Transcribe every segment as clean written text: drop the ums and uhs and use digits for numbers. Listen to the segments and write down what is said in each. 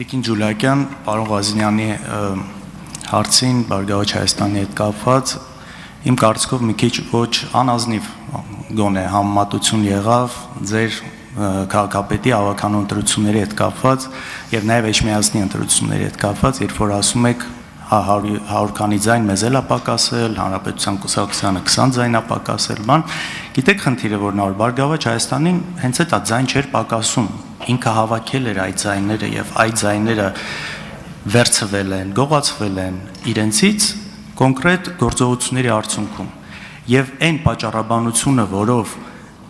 Տիկին Ջուլակյան, պարոն Ղազինյանի հարցին Բարգավաճ Հայաստանի հետ կապված իմ կարծիքով մի քիչ ոչ անազնիվ գոնե համեմատություն եղավ ձեր քաղաքապետի ավականու ընտրությունների հետ կապված եւ նաեւ Էջմիածնի ընտրությունների հետ կապված, երբ որ ասում եք 100 քանի ձայն մեզ էլ է պակասել, Հանրապետության կուսակցությանը 20 ձայն է պակասել, բան, գիտեք խնդիրը որ նոր Բարգավաճ Հայաստանին հենց այդ ձայն չէր պակասում, ինքը հավաքել էր այդ ձայները եւ այդ ձայները վերցվել են, գողացվել են իրենցից կոնկրետ գործողությունների արդյունքում եւ այն պատճառաբանությունը, որով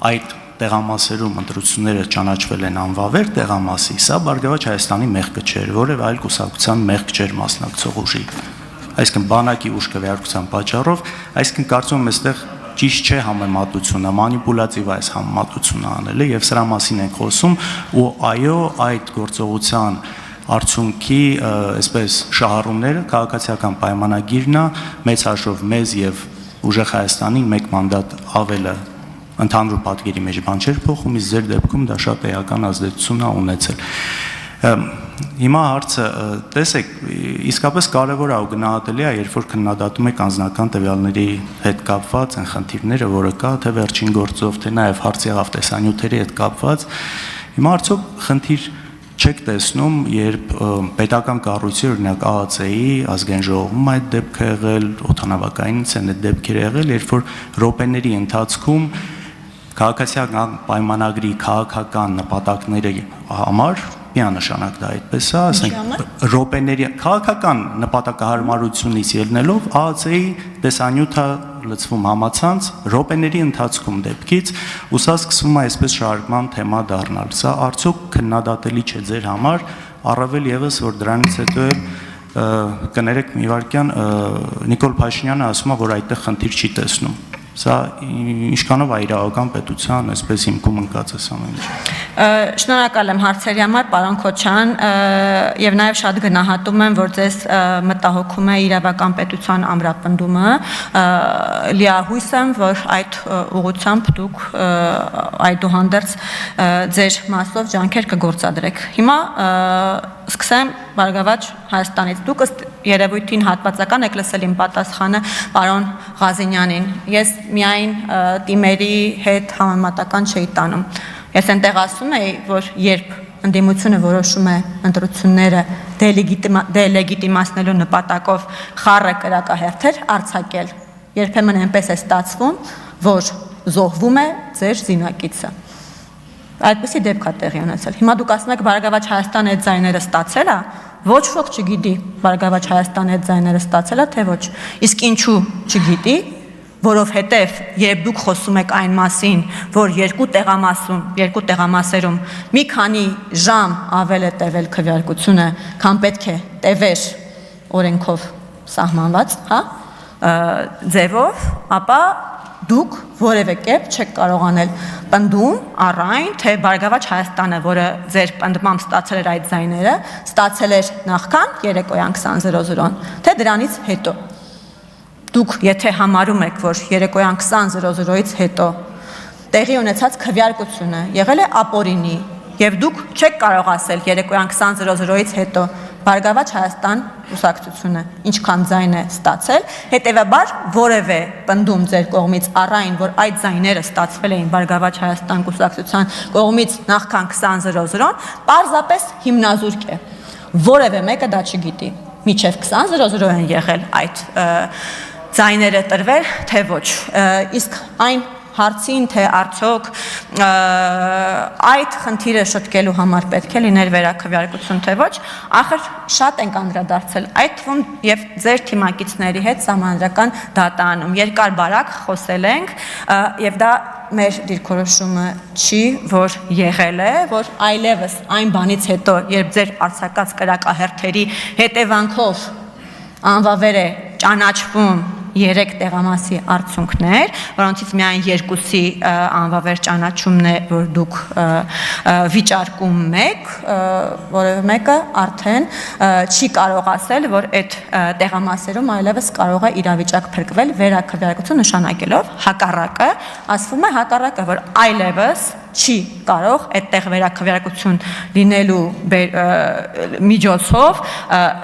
այդ տեղամասերում ընտրությունները ճանաչվել են անվավեր տեղամասի, սա Բարգավաճ Հայաստանի մեղքը չէր, որևէ այլ կուսակցության մեղք չէր մասնակցող ուժի։ Այսինքն բանակի ուժ քվեարկության պատճառով, այսինքն կարծում եմ այստեղ ճիշտ չէ համեմատությունը, մանիպուլատիվ այս համեմատությունը անելը եւ սրա մասին ենք խոսում ու այո, այդ գործողության արդյունքի, այսպես շահառուները քաղաքացիական պայմանագիրն է մեծ հաշվով մեզ եւ ուժեղ Հայաստանին մեկ մանդատ ավելը ընդհանուր պատկերի մեջ բան չէր փոխում, իսկ ձեր դեպքում դա շատ էական ազդեցություն է ունեցել։ Հիմա հարցը, տեսեք, իսկապես կարևոր է ու գնահատելի է, երբ որ քննադատում եք անձնական տվյալների հետ կապված այն խնդիրները, որը կա, թե վերջին գործով, թե նաև հարց եղավ տեսանյութերի հետ կապված։ Հիմա արդյոք խնդիր չեք տեսնում, երբ պետական կառույցի օրինակ ԱԱՑ-ի ազգային ժողովում այդ դեպքը եղել, օդանավակայինից են այդ դեպքերը եղել, երբ որ րոպեների ընթացքում քաղաքացիական պայմանագրի քաղաքական նպատակների համար միանշանակ դա այդպես է, ասենք րոպեների քաղաքական նպատակահարմարությունից ելնելով ԱԱՑ-ի տեսանյութը լցվում համացանց րոպեների ընթացքում դեպքից ու սա սկսվում է այսպես շարժման թեմա դառնալ։ Սա արդյոք քննադատելի չէ ձեր համար, առավել եւս որ դրանից հետո էլ կներեք մի վարքյան Նիկոլ Փաշինյանը ասում է, որ այդտեղ խնդիր չի տեսնում։ Սա ինչքանով է իրավական պետության, այսպես հիմքում ընկած է ամեն ինչ։ Շնորհակալ եմ հարցերի համար, պարոն Քոչյան, եւ նաեւ շատ գնահատում եմ, որ ձեզ մտահոգում է իրավական պետության ամրապնդումը, լիահույս եմ, որ այդ ուղղությամբ դուք այդուհանդերձ ձեր մասով ջանքեր կգործադրեք։ Հիմա սկսեմ Բարգավաճ Հայաստանից։ Դուք ըստ երևույթին հատվածական եք լսել իմ պատասխանը պարոն Ղազինյանին։ Ես միայն թիմերի հետ համեմատական չէի տանում։ Ես այնտեղ ասում էի, որ երբ ընդդիմությունը որոշում է ընտրությունները դելեգիտիմացնելու նպատակով խառը կրակահերթեր արձակել, երբեմն այնպես է ստացվում, որ զոհվում է ձեր զինակիցը։ Այդպիսի դեպք է տեղի ունեցել։ Հիմա դուք ասում եք Բարգավաճ Հայաստանը այդ ձայները ստացել է, ոչ ոք չգիտի Բարգավաճ Հայաստանը այդ ձայները ստացել է, թե ոչ։ Իսկ ինչու չգիտի, որովհետև երբ դուք խոսում եք այն մասին, որ երկու տեղամասերում մի քանի ժամ ավել է տևել քվեարկությունը, քան պետք է տևեր օրենքով սահմանված, ձևով, ապա դուք որևէ կերպ չեք կարողանել պնդում առայն, թե Բարգավաճ Հայաստանը, որը ձեր պնդմամբ ստացել էր այդ ձայները, ստացել էր նախքան երեկոյան 20:00-ն, թե դրանից հետո։ Դուք եթե համարում եք, որ երեկոյան 20:00-ից հետո տեղի ունեցած քվեարկությունը եղել է ապօրինի, եւ դուք չեք կարող ասել երեկոյան 20:00-ից հետո Բարգավաճ Հայաստան կուսակցությունը ինչքան ձայն է ստացել, հետևաբար որևէ պնդում ձեր կողմից առայն, որ այդ ձայները ստացվել էին Բարգավաճ Հայաստան կուսակցության կողմից նախքան 20:00-ն, պարզապես հիմնազուրկ է։ Որևէ մեկը դա չգիտի։ Մինչև 20:00 են եղել այդ ձայները տրվել, թե ոչ։ Իսկ այն հարցին, թե արդյոք այդ խնդիրը շտկելու համար պետք է լիներ վերաքվեարկություն, թե ոչ, ախր շատ ենք անդրադարձել այդ թվում եւ ձեր թիմակիցների հետ սահմանադրական դատանում երկար-բարակ խոսել ենք եւ դա մեր դիրքորոշումը չի, որ եղել է, որ այլևս այն բանից հետո, երբ ձեր արձակած կրակահերթերի հետևանքով անվավեր է ճանաչվում 3 տեղամասի արդյունքներ, որոնցից միայն 2-ի անվավեր ճանաչումն է, որ դուք վիճարկում եք, որևէ մեկը արդեն չի կարող ասել, որ այդ տեղամասերում այլևս կարող է իրավիճակ փրկվել վերաքվեարկություն նշանակելով հակառակը, ասվում է հակառակը, որ այլևս չի կարող այդտեղ վերաքվեարկություն լինելու միջոցով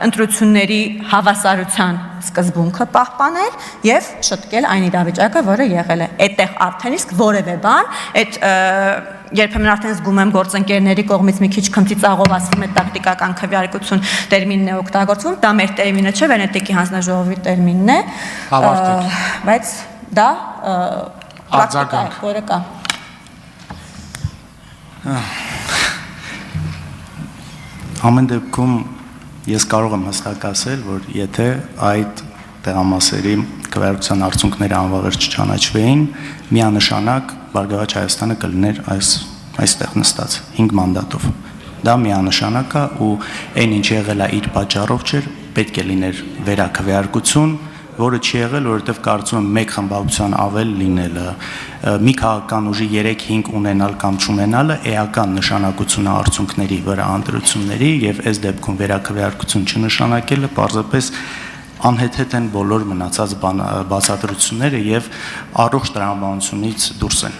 ընտրությունների հավասարության սկզբունքը պահպանել եւ շտկել այն իրավիճակը, որը եղել է։ Այդտեղ արդեն իսկ որևէ բան, այդ երբեմն արդեն զգում եմ գործընկերների կողմից մի քիչ քմծիծաղով ասվում է տակտիկական քվեարկություն տերմինն է օգտագործվում, դա մեր տերմինը չէ, Վենետիկի հանձնաժողովի տերմինն է, բայց դա պրակտիկա է, որը կա։ Ամեն դեպքում ես կարող եմ հստակ ասել, որ եթե այդ տեղամասերի քվեարկության արդյունքները անվավերջ չճանաչվեին, միանշանակ Բարգավաճ Հայաստանը կլիներ այստեղ նստած 5 մանդատով։ Դա միանշանակ է ու այն ինչ եղել է իր պատճառով չէր, պետք է լիներ վերաքվեարկություն, որը չի եղել, որովհետև կարծում եմ մեկ խմբավորության ավել լինելը, մի քաղաքական ուժի 3-5 ունենալ կամ չունենալը էական նշանակություն է արդյունքների վրա ընտրությունների եւ այս դեպքում վերաքվեարկություն չնշանակելը պարզապես անհեթեթ են բոլոր մնացած բացատրությունները եւ առողջ տրամաբանությունից դուրս են։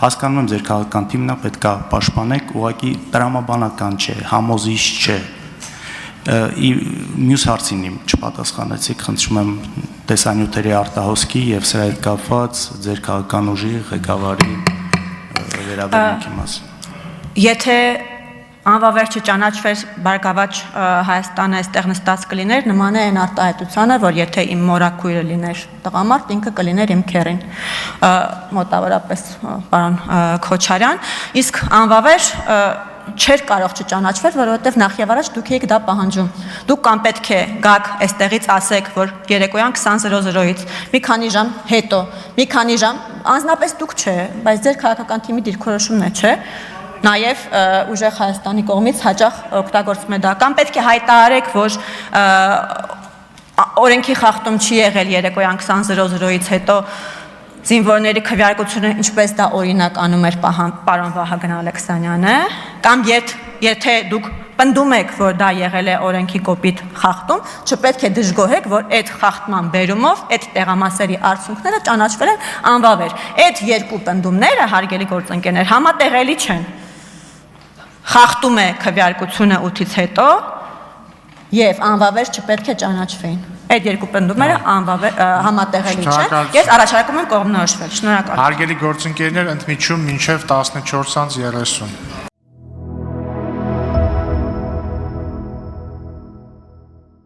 Հասկանում եմ ձեր քաղաքական թիմն է պետք է պաշտպանեք, ուղղակի տրամաբանական չէ, համոզիչ չէ։ Մյուս հարցին իմ չպատասխանեցիք, խնդրում եմ տեսանյութերի արտահոսքի եւ սրա հետ կապված ձեր քաղաքական ուժի ղեկավարի վերաբերմունքի մասին։ Եթե անվավերջ չճանաչվեր Բարգավաճ Հայաստանը այստեղ նստած կլիներ, նման է այն արտահայտությանը, որ եթե իմ մորաքույրը լիներ տղամարդ, ինքը կլիներ իմ քեռին, մոտավորապես պարոն Քոչարյան, իսկ անվավեր չէր կարող չճանաչվել, որովհետև նախ եւ առաջ դուք եք դա պահանջում։ Դուք կամ պետք է գաք այստեղից ասեք, որ երեկոյան 20:00-ից մի քանի ժամ հետո, մի քանի ժամ, անձնապես դուք չէ, բայց ձեր քաղաքական թիմի դիրքորոշումն է, չէ։ Նաև ուժեղ Հայաստանի կողմից հաճախ օգտագործվում է դա, կամ պետք է հայտարարեք, որ օրենքի խախտում չի եղել երեկոյան 20:00-ից հետո զինվորների քվեարկությունը, ինչպես դա օրինակ անում էր պարոն Վահագն Ալեքսանյանը, կամ եթե դուք պնդում եք, որ դա եղել է օրենքի կոպիտ խախտում, չպետք է դժգոհեք, որ այդ խախտման բերումով այդ տեղամասերի արդյունքները ճանաչվել են անվավեր։ Այդ երկու պնդումները, հարգելի գործընկերներ, համատեղելի չեն։ Խախտում է քվեարկությունը 8-ից հետո եւ անվավեր չպետք է ճանաչվեին։ Այդ երկու պնդումները համատեղելի չեն։ Ես առաջարկում եմ կողմնորոշվել։ Շնորհակալ։ Հարգելի գործընկերներ, ընդմիջում մինչև 14:30